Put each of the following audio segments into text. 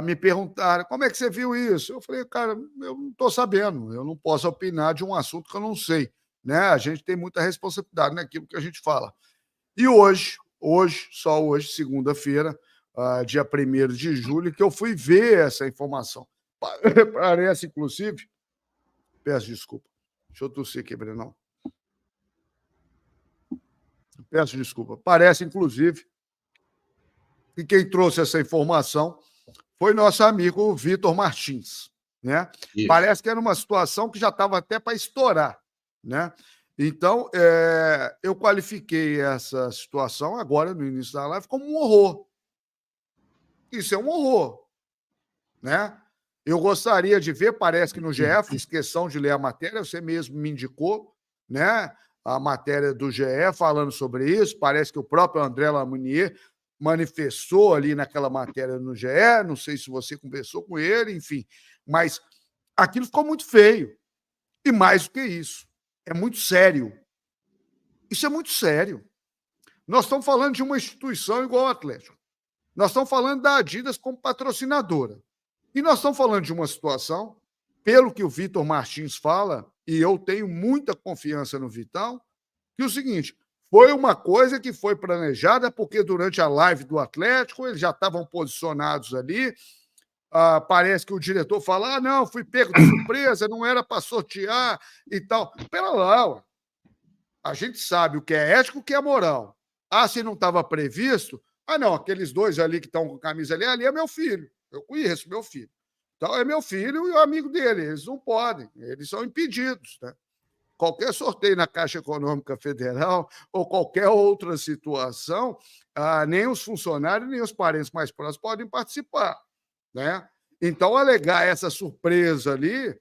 me perguntaram, como é que você viu isso? Eu falei, cara, eu não estou sabendo, eu não posso opinar de um assunto que eu não sei. Né? A gente tem muita responsabilidade naquilo que a gente fala. E só hoje, segunda-feira, dia 1º de julho, que eu fui ver essa informação. Parece, inclusive, peço desculpa, deixa eu tossir aqui, Brenão. Peço desculpa. Parece, inclusive, que quem trouxe essa informação foi nosso amigo Vitor Martins. Né? Parece que era uma situação que já estava até para estourar. Né? Então, eu qualifiquei essa situação agora, no início da live, como um horror. Isso é um horror. Né? Eu gostaria de ver, parece que no GE, fiz questão de ler a matéria, você mesmo me indicou, né? A matéria do GE falando sobre isso, parece que o próprio André Lamounier manifestou ali naquela matéria no GE, não sei se você conversou com ele, enfim, mas aquilo ficou muito feio. E mais do que isso, é muito sério. Isso é muito sério. Nós estamos falando de uma instituição igual ao Atlético. Nós estamos falando da Adidas como patrocinadora. E nós estamos falando de uma situação, pelo que o Vitor Martins fala, e eu tenho muita confiança no Vitão, que é o seguinte, foi uma coisa que foi planejada, porque durante a live do Atlético, eles já estavam posicionados ali, parece que o diretor fala, não, fui pego de surpresa, não era para sortear e tal. Pera lá, a gente sabe o que é ético e o que é moral. Se não estava previsto, não, aqueles dois ali que estão com camisa ali é meu filho. Eu conheço meu filho. Então, é meu filho e o amigo dele. Eles não podem, eles são impedidos. Né? Qualquer sorteio na Caixa Econômica Federal ou qualquer outra situação, nem os funcionários, nem os parentes mais próximos podem participar. Né? Então, alegar essa surpresa ali,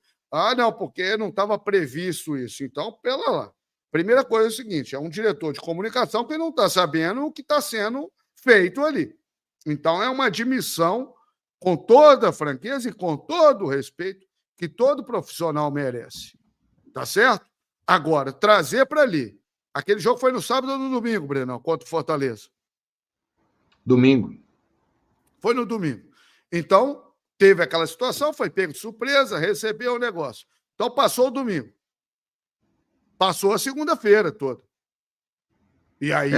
não, porque não estava previsto isso. Então, pela lá. Primeira coisa é o seguinte: é um diretor de comunicação que não está sabendo o que está sendo feito ali. Então, é uma admissão, com toda a franqueza e com todo o respeito, que todo profissional merece. Tá certo? Agora, trazer para ali. Aquele jogo foi no sábado ou no domingo, Brenão, contra o Fortaleza? Domingo. Foi no domingo. Então, teve aquela situação, foi pego de surpresa, recebeu o negócio. Então, passou o domingo. Passou a segunda-feira toda. E aí...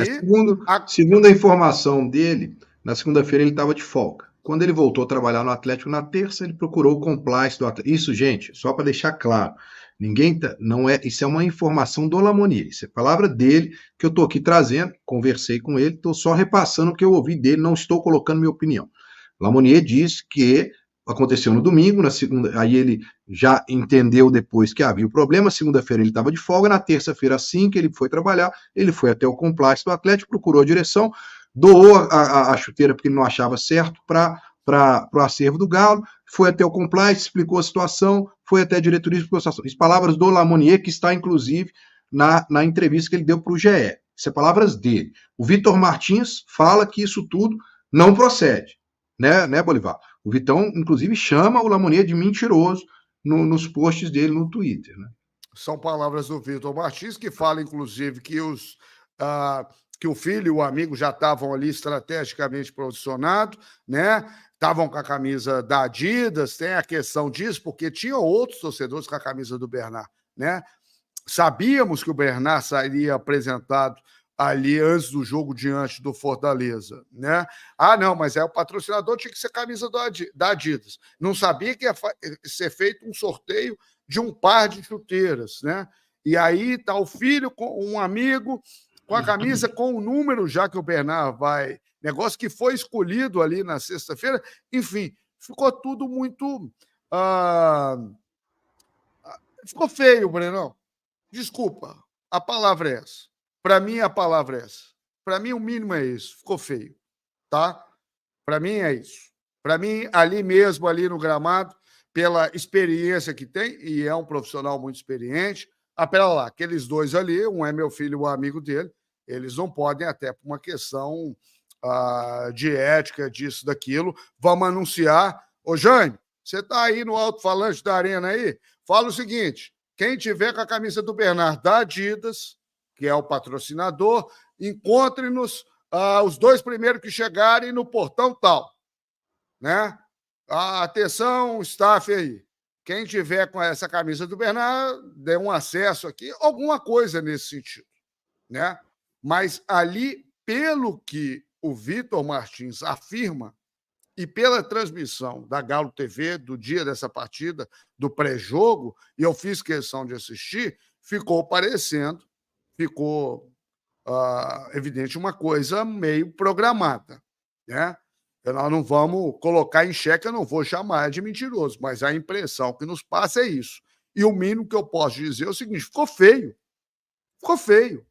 Segundo a informação dele, na segunda-feira ele estava de folga. Quando ele voltou a trabalhar no Atlético na terça, ele procurou o compliance do Atlético. Isso, gente, só para deixar claro, isso é uma informação do Lamounier, isso é palavra dele que eu estou aqui trazendo, conversei com ele, estou só repassando o que eu ouvi dele, não estou colocando minha opinião. Lamounier disse que aconteceu no domingo, na segunda, aí ele já entendeu depois que havia o problema, segunda-feira ele estava de folga, na terça-feira, assim que ele foi trabalhar, ele foi até o compliance do Atlético, procurou a direção, doou a chuteira porque ele não achava certo para o acervo do Galo, foi até o compliance, explicou a situação, foi até a diretoria, explicou a situação. As palavras do Lamounier, que está inclusive na entrevista que ele deu para o GE. Isso é palavras dele. O Vitor Martins fala que isso tudo não procede, né, Bolivar? O Vitão, inclusive, chama o Lamounier de mentiroso nos posts dele no Twitter. Né? São palavras do Vitor Martins, que fala, inclusive, que que o filho e o amigo já estavam ali estrategicamente posicionados, né? Estavam com a camisa da Adidas, tem a questão disso, porque tinham outros torcedores com a camisa do Bernard, né? Sabíamos que o Bernard seria apresentado ali antes do jogo diante do Fortaleza, né? Não, mas o patrocinador tinha que ser camisa da Adidas. Não sabia que ia ser feito um sorteio de um par de chuteiras, né? E aí tá o filho com um amigo com a camisa com o número já que o Bernard vai, negócio que foi escolhido ali na sexta-feira, enfim, ficou tudo muito ficou feio, Brenão. Desculpa, a palavra é essa. Para mim, a palavra é essa. Para mim, o mínimo é isso. Ficou feio, tá? Para mim, é isso. Para mim, ali mesmo, ali no gramado, pela experiência que tem, e é um profissional muito experiente, pera lá, aqueles dois ali, um é meu filho, o amigo dele, eles não podem, até por uma questão de ética, disso, daquilo, vamos anunciar. Ô, Jânio, você está aí no alto-falante da arena aí? Fala o seguinte, quem tiver com a camisa do Bernard da Adidas, que é o patrocinador, encontre-nos os dois primeiros que chegarem no portão tal, né? Atenção, staff aí. Quem tiver com essa camisa do Bernard, dê um acesso aqui, alguma coisa nesse sentido, né? Mas ali, pelo que o Vitor Martins afirma, e pela transmissão da Galo TV do dia dessa partida, do pré-jogo, e eu fiz questão de assistir, ficou parecendo, ficou evidente uma coisa meio programada, né? Nós não vamos colocar em xeque, eu não vou chamar de mentiroso, mas a impressão que nos passa é isso. E o mínimo que eu posso dizer é o seguinte: ficou feio. Ficou feio.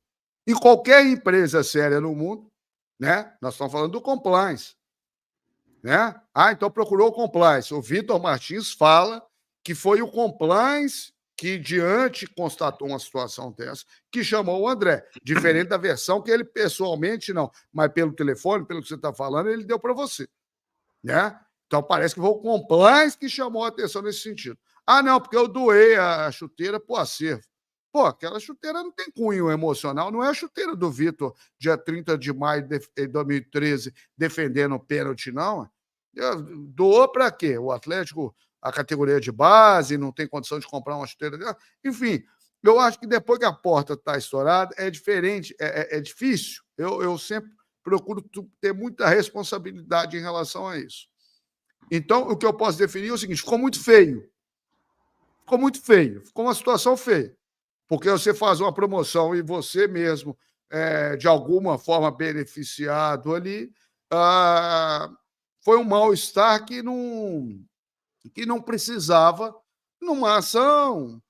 Em qualquer empresa séria no mundo, né? Nós estamos falando do compliance, né? Então procurou o compliance. O Vitor Martins fala que foi o compliance que, diante, constatou uma situação dessa, que chamou o André, diferente da versão que ele pessoalmente não, mas pelo telefone, pelo que você está falando, ele deu para você, né? Então parece que foi o compliance que chamou a atenção nesse sentido. Não, porque eu doei a chuteira para o acervo. Pô, aquela chuteira não tem cunho emocional, não é a chuteira do Vitor, dia 30 de maio de 2013, defendendo o pênalti, não. Doou para quê? O Atlético, a categoria de base, não tem condição de comprar uma chuteira dela. Enfim, eu acho que depois que a porta está estourada, é diferente, é difícil. Eu sempre procuro ter muita responsabilidade em relação a isso. Então, o que eu posso definir é o seguinte: ficou muito feio. Ficou muito feio. Ficou uma situação feia. Porque você faz uma promoção e você mesmo, de alguma forma, beneficiado ali, foi um mal-estar que não precisava numa ação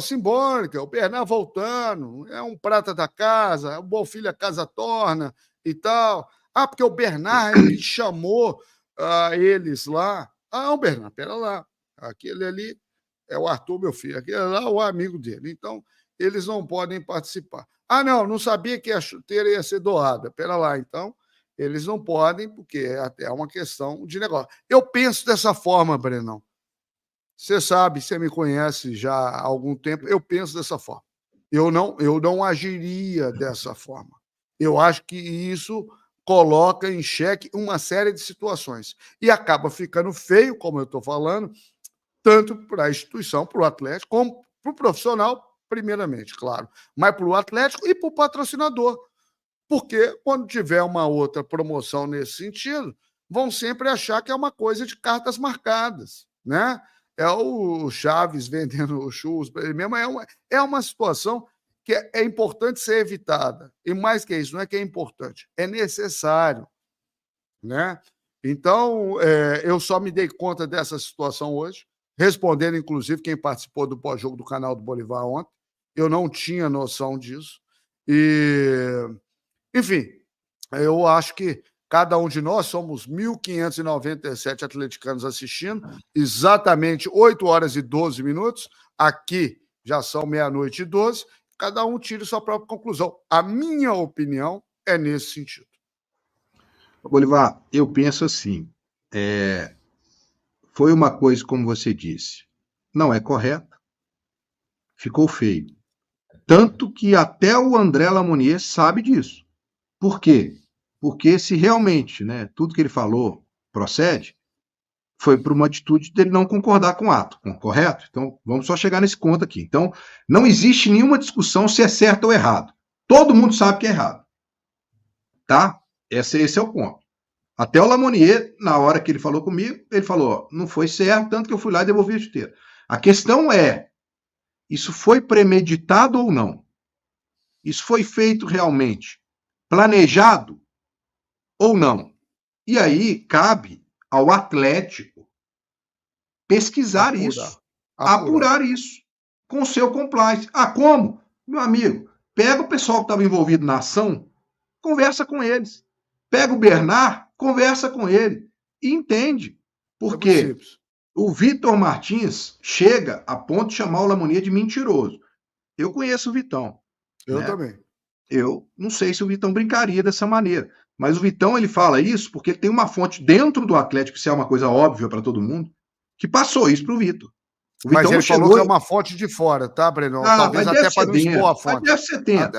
simbólica. O Bernard voltando, é um prata da casa, o bom filho a casa torna e tal. Porque o Bernard ele chamou eles lá. O Bernard, pera lá, aquele ali é o Arthur, meu filho, aquele lá é o amigo dele. Então, eles não podem participar. Não sabia que a chuteira ia ser doada. Pera lá, então, eles não podem, porque é até uma questão de negócio. Eu penso dessa forma, Brenão. Você sabe, você me conhece já há algum tempo, eu penso dessa forma. Eu não agiria dessa forma. Eu acho que isso coloca em xeque uma série de situações. E acaba ficando feio, como eu estou falando, tanto para a instituição, para o Atlético, como para o profissional, primeiramente, claro, mas para o Atlético e para o patrocinador. Porque quando tiver uma outra promoção nesse sentido, vão sempre achar que é uma coisa de cartas marcadas, né? É o Chaves vendendo churros para ele mesmo. É uma situação que é importante ser evitada. E mais que isso, não é que é importante, é necessário, né? Então, eu só me dei conta dessa situação hoje, respondendo, inclusive, quem participou do pós-jogo do canal do Bolivar ontem. Eu não tinha noção disso. Enfim, eu acho que cada um de nós somos 1.597 atleticanos assistindo, exatamente 8 horas e 12 minutos. Aqui já são 00:12. Cada um tira sua própria conclusão. A minha opinião é nesse sentido. Bolivar, eu penso assim, foi uma coisa, como você disse, não é correta, ficou feio. Tanto que até o André Lamonier sabe disso. Por quê? Porque se realmente, né, tudo que ele falou procede, foi por uma atitude dele não concordar com o ato, correto? Então, vamos só chegar nesse ponto aqui. Então, não existe nenhuma discussão se é certo ou errado. Todo mundo sabe que é errado. Tá? Esse é o ponto. Até o Lamonier, na hora que ele falou comigo, ele falou, não foi certo, tanto que eu fui lá e devolvi a chuteira. A questão é, isso foi premeditado ou não? Isso foi feito realmente planejado ou não? E aí cabe ao Atlético pesquisar isso, apurar isso com o seu compliance. Como? Meu amigo, pega o pessoal que estava envolvido na ação, conversa com eles. Pega o Bernard, conversa com ele e entende. Porque o Vitor Martins chega a ponto de chamar o Lamonier de mentiroso. Eu conheço o Vitão. Eu também. Eu não sei se o Vitão brincaria dessa maneira. Mas o Vitão, ele fala isso porque ele tem uma fonte dentro do Atlético, isso é uma coisa óbvia para todo mundo, que passou isso para o Vitor. Mas ele falou que é uma fonte de fora, tá, Breno? Talvez até para não expor a fonte.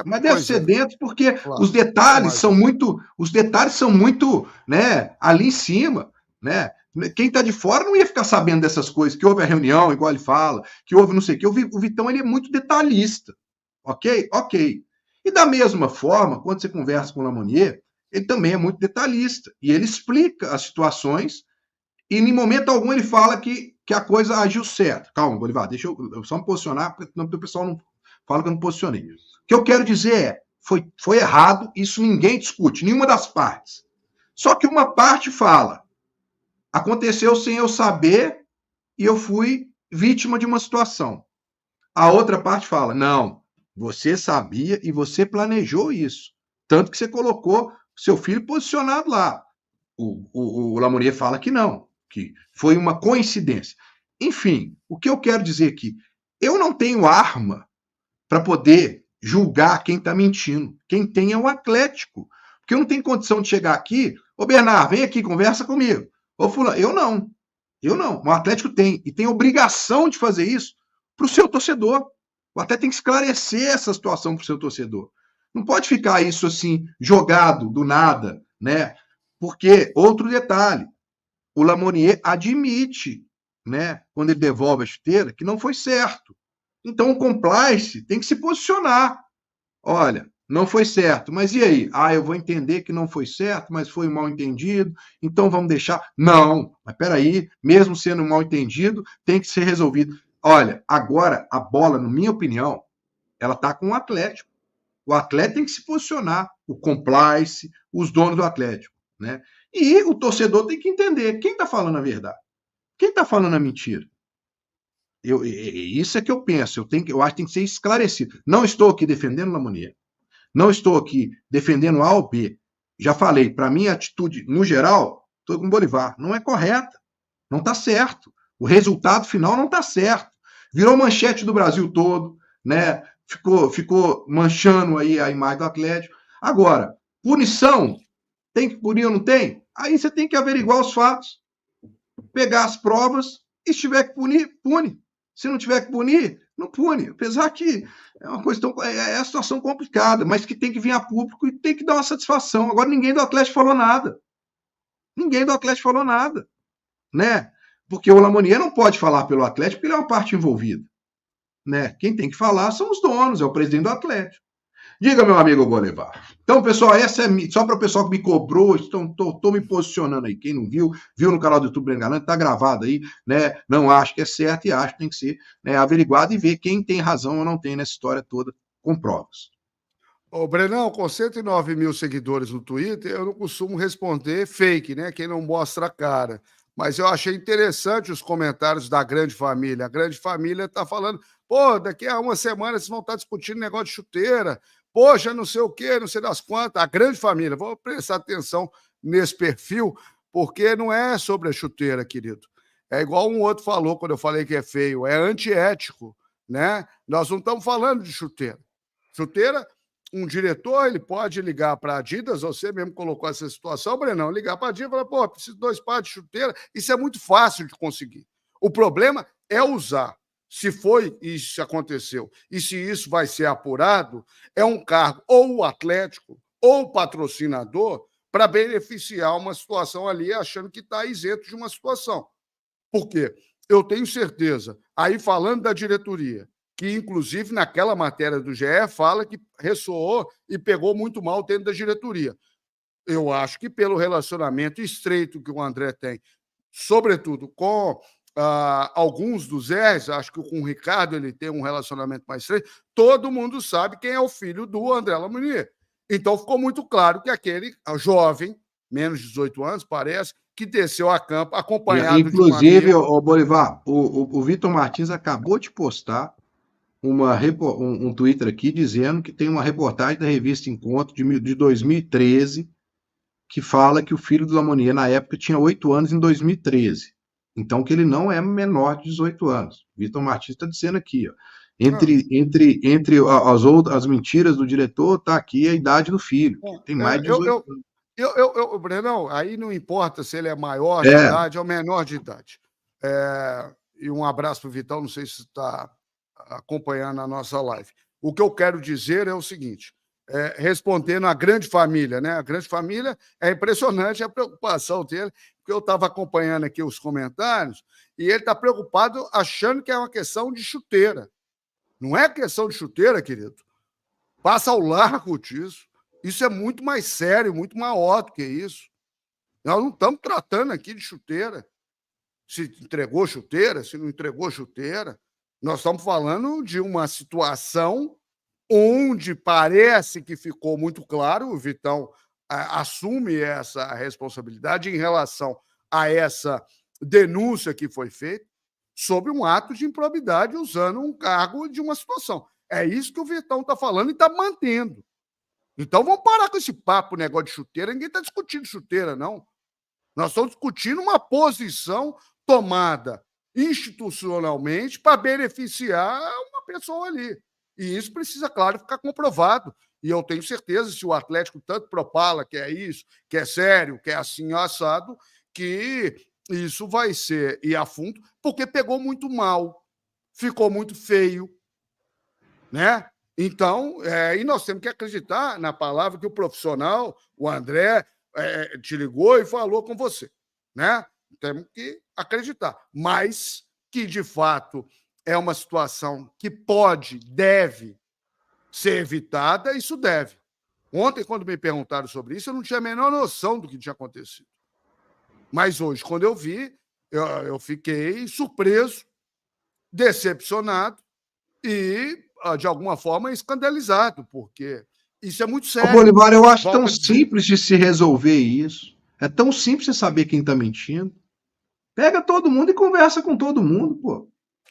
Mas deve ser dentro, porque os detalhes são muito, né, ali em cima. né? Quem está de fora não ia ficar sabendo dessas coisas, que houve a reunião, igual ele fala, que houve não sei o quê. O Vitão, ele é muito detalhista, ok? Ok. E da mesma forma, quando você conversa com o Lamonier, ele também é muito detalhista, e ele explica as situações, e em momento algum ele fala que a coisa agiu certo. Calma, Bolivar, deixa eu só me posicionar, porque o pessoal não fala que eu não posicionei. O que eu quero dizer é, foi errado, isso ninguém discute, nenhuma das partes. Só que uma parte fala, aconteceu sem eu saber e eu fui vítima de uma situação. A outra parte fala, não, você sabia e você planejou isso. Tanto que você colocou seu filho posicionado lá. O Lamonier fala que não, que foi uma coincidência. Enfim, o que eu quero dizer aqui, eu não tenho arma para poder julgar quem está mentindo. Quem tem é o Atlético. Porque eu não tenho condição de chegar aqui, ô Bernardo, vem aqui, conversa comigo. Ô fulano, eu não. Eu não. O Atlético tem, e tem obrigação de fazer isso para o seu torcedor. O Atlético tem que esclarecer essa situação para o seu torcedor. Não pode ficar isso assim, jogado do nada, né? Porque, outro detalhe, o Lamonier admite, né, quando ele devolve a chuteira, que não foi certo. Então o compliance tem que se posicionar. Olha, não foi certo, mas e aí? Ah, eu vou entender que não foi certo, mas foi mal entendido, então vamos deixar. Não, mas peraí, mesmo sendo mal entendido, tem que ser resolvido. Olha, agora a bola, na minha opinião, ela está com o Atlético. O Atlético tem que se posicionar, o compliance, os donos do Atlético, né? E o torcedor tem que entender quem está falando a verdade, quem está falando a mentira. Isso é que eu penso, eu acho que tem que ser esclarecido. Não estou aqui defendendo o Lamonier, não estou aqui defendendo A ou B. Já falei, para mim a atitude, no geral, estou com o Bolivar, não é correta, não está certo. O resultado final não está certo. Virou manchete do Brasil todo, né? Ficou manchando aí a imagem do Atlético. Agora, punição, tem que punir ou não tem? Aí você tem que averiguar os fatos, pegar as provas, e se tiver que punir, pune. Se não tiver que punir, não pune. Apesar que é uma coisa é uma situação complicada, mas que tem que vir a público e tem que dar uma satisfação. Agora, ninguém do Atlético falou nada. Ninguém do Atlético falou nada, né? Porque o Lamonier não pode falar pelo Atlético, porque ele é uma parte envolvida, né? Quem tem que falar são os donos, é o presidente do Atlético. Diga, meu amigo Bolivar. Então, pessoal, essa é só para o pessoal que me cobrou, estou me posicionando aí. Quem não viu, viu no canal do YouTube Brengalante, está gravado aí, né? Não acho que é certo e acho que tem que ser, né, averiguado e ver quem tem razão ou não tem nessa história toda, com provas. Ô, Brenão, com 109 mil seguidores no Twitter, eu não costumo responder fake, né? Quem não mostra a cara. Mas eu achei interessante os comentários da grande família. A grande família está falando, pô, daqui a uma semana vocês vão estar discutindo negócio de chuteira, poxa, não sei o quê, não sei das quantas. A grande família, vou prestar atenção nesse perfil, porque não é sobre a chuteira, querido. É igual um outro falou quando eu falei que é feio, é antiético, né? Nós não estamos falando de chuteira. Chuteira, um diretor, ele pode ligar para a Adidas, você mesmo colocou essa situação, Brenão, ligar para a Adidas e falar, pô, preciso de 2 pares de chuteira, isso é muito fácil de conseguir. O problema é usar. Se foi isso que aconteceu e se isso vai ser apurado, é um cargo ou o Atlético ou o patrocinador para beneficiar uma situação ali, achando que está isento de uma situação. Por quê? Eu tenho certeza, aí falando da diretoria, que inclusive naquela matéria do GE fala que ressoou e pegou muito mal dentro da diretoria. Eu acho que pelo relacionamento estreito que o André tem, sobretudo com alguns dos Zés, acho que com o Ricardo ele tem um relacionamento mais estreito, todo mundo sabe quem é o filho do André Lamonier. Então ficou muito claro que aquele jovem, menos de 18 anos, parece, que desceu a campo acompanhado inclusive, de um amigo. Bolivar, o Vitor Martins acabou de postar um Twitter aqui dizendo que tem uma reportagem da revista Encontro de 2013 que fala que o filho do Lamonier, na época, tinha 8 anos em 2013. Então, que ele não é menor de 18 anos. Vitor Martins está dizendo aqui, ó. Entre as mentiras do diretor, está aqui a idade do filho, que tem mais de 18 anos. Brenão, aí não importa se ele é maior de idade ou menor de idade. E um abraço para o Vitão, não sei se está acompanhando a nossa live. O que eu quero dizer é o seguinte: respondendo à grande família, né? A grande família é impressionante a preocupação dele, porque eu estava acompanhando aqui os comentários e ele está preocupado achando que é uma questão de chuteira. Não é questão de chuteira, querido. Passa ao largo disso. Isso é muito mais sério, muito maior do que isso. Nós não estamos tratando aqui de chuteira. Se entregou chuteira, se não entregou chuteira. Nós estamos falando de uma situação onde parece que ficou muito claro, o Vitão assume essa responsabilidade em relação a essa denúncia que foi feita sobre um ato de improbidade usando um cargo de uma situação. É isso que o Vitão está falando e está mantendo. Então vamos parar com esse papo, negócio de chuteira. Ninguém está discutindo chuteira, não. Nós estamos discutindo uma posição tomada institucionalmente para beneficiar uma pessoa ali. E isso precisa, claro, ficar comprovado. E eu tenho certeza, se o Atlético tanto propala que é isso, que é sério, que é assim assado, que isso vai ser ir a fundo, porque pegou muito mal, ficou muito feio, né? Então, e nós temos que acreditar na palavra que o profissional, o André, te ligou e falou com você, né? Temos que acreditar. Mas que, de fato, é uma situação que pode, deve ser evitada, isso deve. Ontem, quando me perguntaram sobre isso, eu não tinha a menor noção do que tinha acontecido. Mas hoje, quando eu vi, eu fiquei surpreso, decepcionado e, de alguma forma, escandalizado, porque isso é muito sério. Bolivar, eu acho tão simples de se resolver isso. É tão simples de saber quem está mentindo. Pega todo mundo e conversa com todo mundo, pô.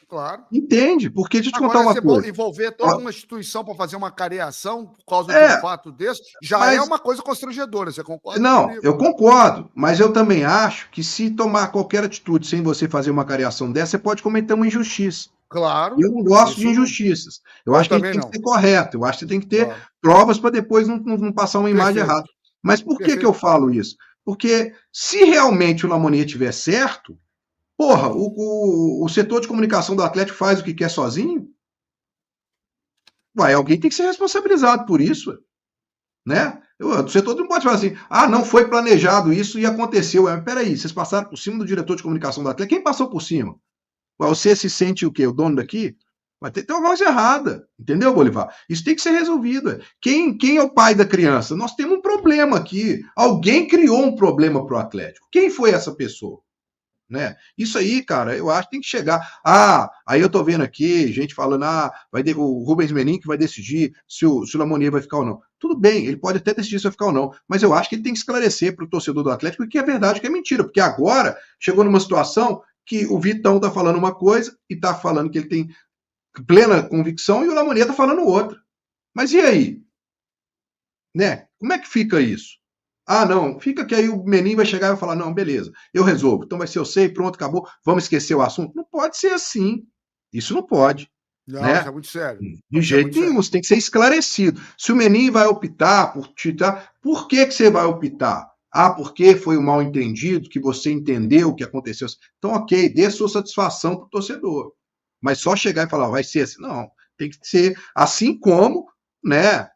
Claro. Entende? Porque deixa eu te contar uma coisa. Envolver toda uma instituição para fazer uma careação por causa de um fato desse, já é uma coisa constrangedora, você concorda? Não, comigo? Eu concordo, mas eu também acho que se tomar qualquer atitude sem você fazer uma careação dessa, você pode cometer uma injustiça. Claro. E eu não gosto de injustiças. Eu acho que a gente tem que ser correto. Eu acho que você tem que ter provas para depois não passar uma imagem errada. Mas por que eu falo isso? Porque se realmente o Lamonier tiver certo, porra, o setor de comunicação do Atlético faz o que quer sozinho? Ué, alguém tem que ser responsabilizado por isso, né? O setor não pode falar assim, não foi planejado isso e aconteceu. Peraí, vocês passaram por cima do diretor de comunicação do Atlético? Quem passou por cima? Você se sente o quê? O dono daqui? Vai ter alguma coisa errada, entendeu, Bolivar? Isso tem que ser resolvido. Quem é o pai da criança? Nós temos um problema aqui. Alguém criou um problema para o Atlético. Quem foi essa pessoa? Né? Isso aí, cara, eu acho que tem que chegar. Aí eu tô vendo aqui gente falando, vai ter o Rubens Menin que vai decidir se o Lamonier vai ficar ou não. Tudo bem, ele pode até decidir se vai ficar ou não, mas eu acho que ele tem que esclarecer para o torcedor do Atlético que é verdade, que é mentira, porque agora chegou numa situação que o Vitão tá falando uma coisa e tá falando que ele tem plena convicção e o Lamonier tá falando outra. Mas e aí? Né? Como é que fica isso? Não, fica que aí o Menin vai chegar e vai falar, não, beleza, eu resolvo. Então vai ser eu sei, pronto, acabou, vamos esquecer o assunto. Não pode ser assim. Isso não pode. Não, né? Isso é muito sério. De jeito nenhum, isso tem que ser esclarecido. Se o Menin vai optar por tirar, por que você vai optar? Porque foi um mal entendido, que você entendeu o que aconteceu. Então, ok, dê sua satisfação para o torcedor. Mas só chegar e falar, vai ser assim. Não, tem que ser assim como, né?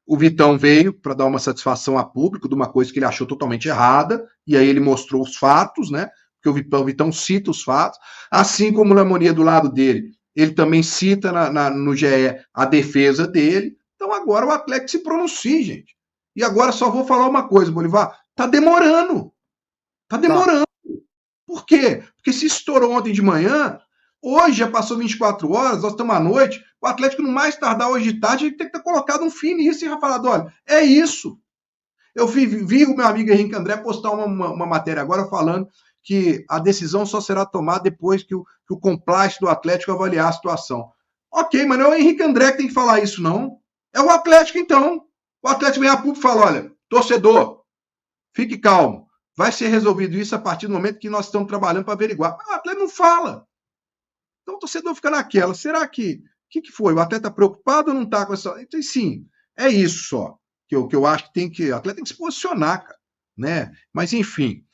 O Vitão veio para dar uma satisfação a público de uma coisa que ele achou totalmente errada, e aí ele mostrou os fatos, né? Porque o Vitão cita os fatos, assim como o Lamonier do lado dele, ele também cita no GE a defesa dele. Então agora o Atlético se pronuncia, gente. E agora só vou falar uma coisa, Bolivar, tá demorando. Tá demorando. Por quê? Porque se estourou ontem de manhã, hoje já passou 24 horas, nós estamos à noite, o Atlético, no mais tardar hoje de tarde, ele tem que ter colocado um fim nisso e falado, olha, é isso. Eu vi o meu amigo Henrique André postar uma matéria agora falando que a decisão só será tomada depois que o compliance do Atlético avaliar a situação. Ok, mas não é o Henrique André que tem que falar isso, não. É o Atlético, então. O Atlético vem a público e fala, olha, torcedor, fique calmo. Vai ser resolvido isso a partir do momento que nós estamos trabalhando para averiguar. Mas o Atlético não fala. Então o torcedor fica naquela. Será que... O que foi? O atleta está preocupado ou não está com essa... Então, sim, é isso só. Que eu acho que o atleta tem que se posicionar, cara. Né? Mas, enfim,